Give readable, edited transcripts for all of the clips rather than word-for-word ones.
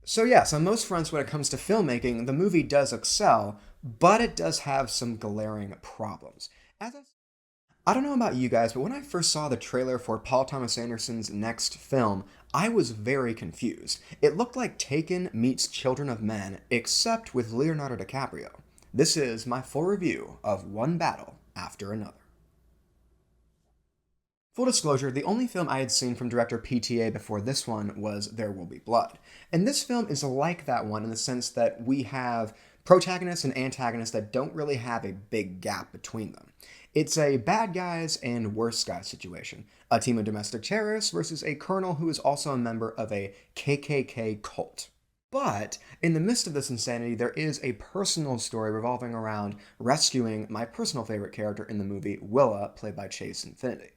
So yes, on most fronts when it comes to filmmaking, the movie does excel, but it does have some glaring problems. As I don't know about you guys, but when I first saw the trailer for Paul Thomas Anderson's next film, I was very confused. It looked like Taken meets Children of Men, except with Leonardo DiCaprio. This is my full review of One Battle After Another. Full disclosure, the only film I had seen from director PTA before this one was There Will Be Blood. And this film is like that one in the sense that we have protagonists and antagonists that don't really have a big gap between them. It's a bad guys and worse guys situation. A team of domestic terrorists versus a colonel who is also a member of a KKK cult. But in the midst of this insanity, there is a personal story revolving around rescuing my personal favorite character in the movie, Willa, played by Chase Infiniti.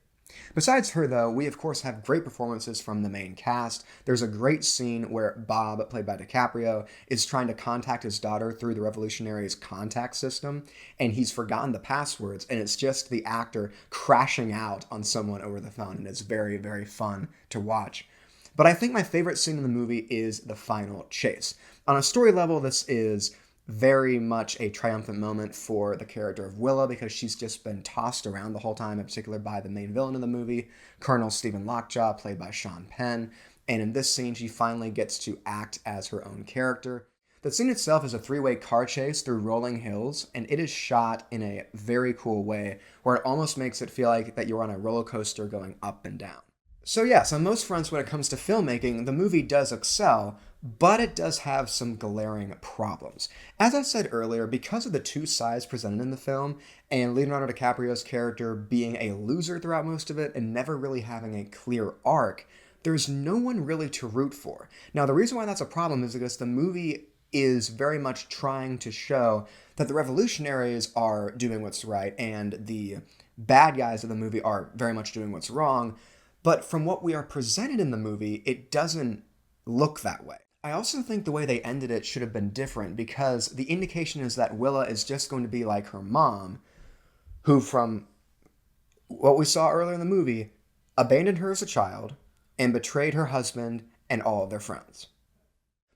Besides her, though, we of course have great performances from the main cast. There's a great scene where Bob, played by DiCaprio, is trying to contact his daughter through the Revolutionaries' contact system, and he's forgotten the passwords, and it's just the actor crashing out on someone over the phone, and it's very, very fun to watch. But I think my favorite scene in the movie is the final chase. On a story level, this is very much a triumphant moment for the character of Willa because she's just been tossed around the whole time, in particular by the main villain of the movie, Colonel Stephen Lockjaw, played by Sean Penn. And in this scene, she finally gets to act as her own character. The scene itself is a three-way car chase through rolling hills, and it is shot in a very cool way where it almost makes it feel like that you're on a roller coaster going up and down. So yes, on most fronts when it comes to filmmaking, the movie does excel, but it does have some glaring problems. As I said earlier, because of the two sides presented in the film, and Leonardo DiCaprio's character being a loser throughout most of it and never really having a clear arc, there's no one really to root for. Now, the reason why that's a problem is because the movie is very much trying to show that the revolutionaries are doing what's right and the bad guys of the movie are very much doing what's wrong. But from what we are presented in the movie, it doesn't look that way. I also think the way they ended it should have been different because the indication is that Willa is just going to be like her mom, who, from what we saw earlier in the movie, abandoned her as a child and betrayed her husband and all of their friends.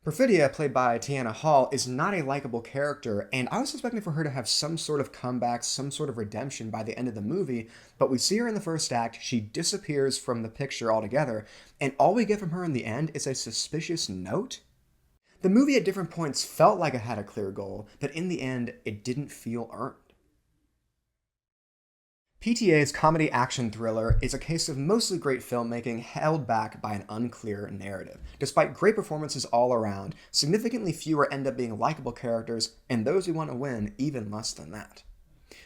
Perfidia, played by Tayana Hall, is not a likable character, and I was expecting for her to have some sort of comeback, some sort of redemption by the end of the movie, but we see her in the first act, she disappears from the picture altogether, and all we get from her in the end is a suspicious note? The movie at different points felt like it had a clear goal, but in the end, it didn't feel earned. PTA's comedy action thriller is a case of mostly great filmmaking held back by an unclear narrative. Despite great performances all around, significantly fewer end up being likable characters, and those who want to win even less than that.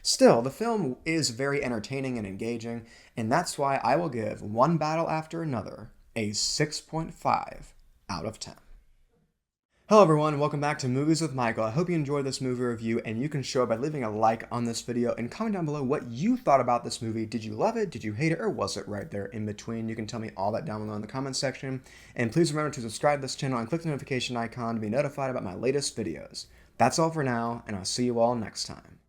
Still, the film is very entertaining and engaging, and that's why I will give One Battle After Another a 6.5 out of 10. Hello everyone, welcome back to Movies with Michael. I hope you enjoyed this movie review, and you can show it by leaving a like on this video and comment down below what you thought about this movie. Did you love it? Did you hate it? Or was it right there in between? You can tell me all that down below in the comment section. And please remember to subscribe to this channel and click the notification icon to be notified about my latest videos. That's all for now, and I'll see you all next time.